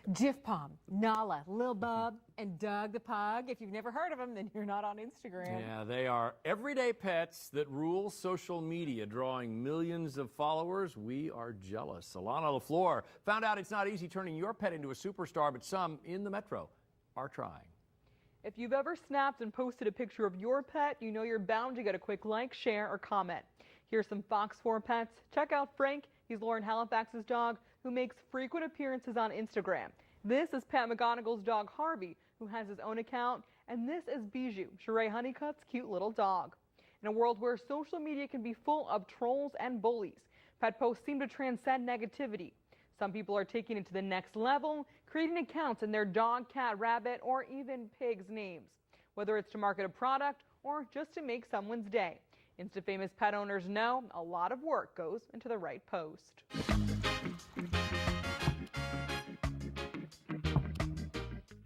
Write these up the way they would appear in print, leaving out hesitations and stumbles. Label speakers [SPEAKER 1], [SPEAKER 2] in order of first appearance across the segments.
[SPEAKER 1] Jif Palm, Nala, Lil Bub, and Doug the Pug. If you've never heard of them, then you're not on Instagram.
[SPEAKER 2] Yeah, they are everyday pets that rule social media, drawing millions of followers. We are jealous. Alana LaFleur found out it's not easy turning your pet into a superstar, but some in the metro are trying.
[SPEAKER 3] If you've ever snapped and posted a picture of your pet, you know you're bound to get a quick like, share, or comment. Here's some Fox 4 pets. Check out Frank. He's Lauren Halifax's dog, who makes frequent appearances on Instagram. This is Pat McGonigal's dog, Harvey, who has his own account. And this is Bijou, Sheree Honeycutt's cute little dog. In a world where social media can be full of trolls and bullies, pet posts seem to transcend negativity. Some people are taking it to the next level, creating accounts in their dog, cat, rabbit, or even pig's names, whether it's to market a product or just to make someone's day. Insta-famous pet owners know a lot of work goes into the right post.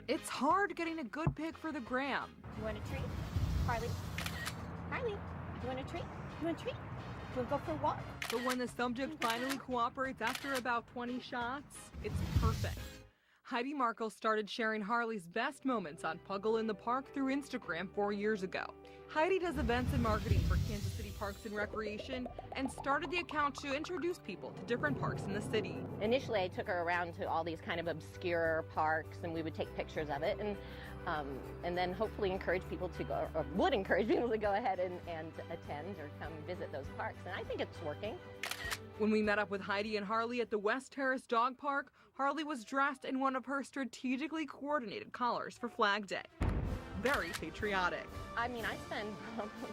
[SPEAKER 3] It's hard getting a good pic for the gram.
[SPEAKER 4] You want a treat? Harley? Harley, you want a treat? You want a treat? You want to go for a walk?
[SPEAKER 3] But when the subject finally cooperates after about 20 shots, it's perfect. Heidi Markle started sharing Harley's best moments on Puggle in the Park through Instagram 4 years ago. Heidi does events and marketing for Kansas City Parks and Recreation and started the account to introduce people to different parks in the city.
[SPEAKER 4] Initially, I took her around to all these kind of obscure parks, and we would take pictures of it, and then hopefully encourage people to go, or would encourage people to go ahead and attend or come visit those parks. And I think it's working.
[SPEAKER 3] When we met up with Heidi and Harley at the West Terrace Dog Park, Harley was dressed in one of her strategically coordinated collars for Flag Day. Very patriotic.
[SPEAKER 4] I mean, I spend probably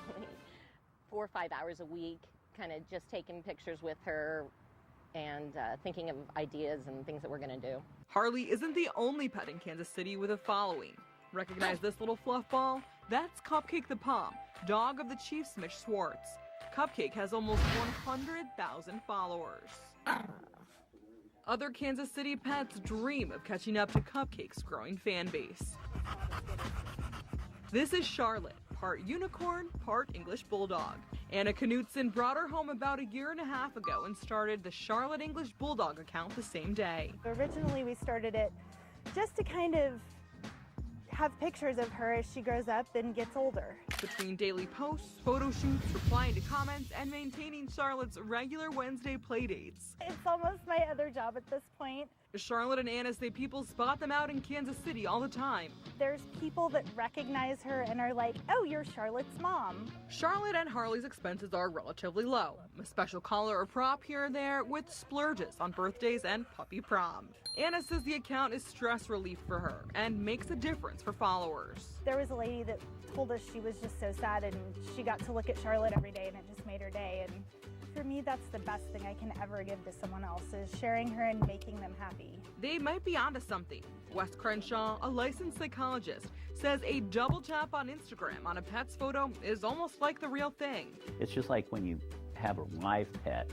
[SPEAKER 4] 4 or 5 hours a week kind of just taking pictures with her and thinking of ideas and things that we're going to do.
[SPEAKER 3] Harley isn't the only pet in Kansas City with a following. Recognize this little fluff ball? That's Cupcake the Pom, dog of the Chiefs Mitch Schwartz. Cupcake has almost 100,000 followers. Other Kansas City pets dream of catching up to Cupcake's growing fan base. This is Charlotte, part unicorn, part English bulldog. Anna Knutson brought her home about a year and a half ago and started the Charlotte English Bulldog account the same day.
[SPEAKER 5] Originally, we started it just to kind of have pictures of her as she grows up and gets older.
[SPEAKER 3] Between daily posts, photo shoots, replying to comments, and maintaining Charlotte's regular Wednesday playdates.
[SPEAKER 5] It's almost my other job at this point.
[SPEAKER 3] Charlotte and Anna say people spot them out in Kansas City all the time.
[SPEAKER 5] There's people that recognize her and are like, oh, you're Charlotte's mom.
[SPEAKER 3] Charlotte and Harley's expenses are relatively low. A special collar or prop here or there with splurges on birthdays and puppy prom. Anna says the account is stress relief for her and makes a difference for followers.
[SPEAKER 5] There was a lady that told us she was just so sad and she got to look at Charlotte every day and it just made her day. And for me, that's the best thing I can ever give to someone else, is sharing her and making them happy.
[SPEAKER 3] They might be onto something. Wes Crenshaw, a licensed psychologist, says a double tap on Instagram on a pet's photo is almost like the real thing.
[SPEAKER 6] It's just like when you have a live pet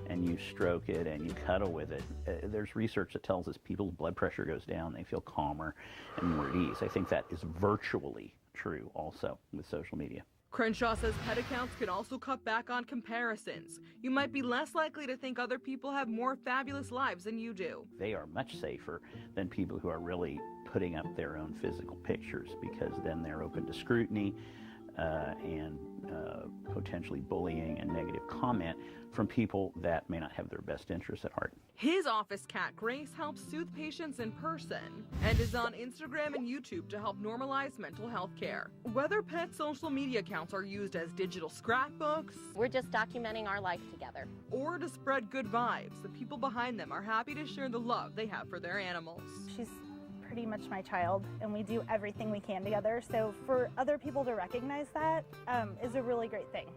[SPEAKER 6] and you stroke it and you cuddle with it. There's research that tells us people's blood pressure goes down, they feel calmer and more at ease. I think that is virtually true also with social media.
[SPEAKER 3] Crenshaw says pet accounts can also cut back on comparisons. You might be less likely to think other people have more fabulous lives than you do.
[SPEAKER 6] They are much safer than people who are really putting up their own physical pictures, because then they're open to scrutiny and potentially bullying and negative comment from people that may not have their best interests at heart.
[SPEAKER 3] His office cat, Grace, helps soothe patients in person and is on Instagram and YouTube to help normalize mental health care. Whether pet social media accounts are used as digital scrapbooks,
[SPEAKER 4] We're just documenting our life together.
[SPEAKER 3] or to spread good vibes, the people behind them are happy to share the love they have for their animals.
[SPEAKER 5] She's pretty much my child and we do everything we can together. So for other people to recognize that is a really great thing.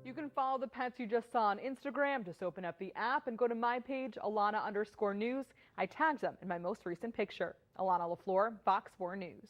[SPEAKER 3] You can follow the pets you just saw on Instagram. Just open up the app and go to my page, Alana_News. I tagged them in my most recent picture. Alana LaFleur, Fox 4 News.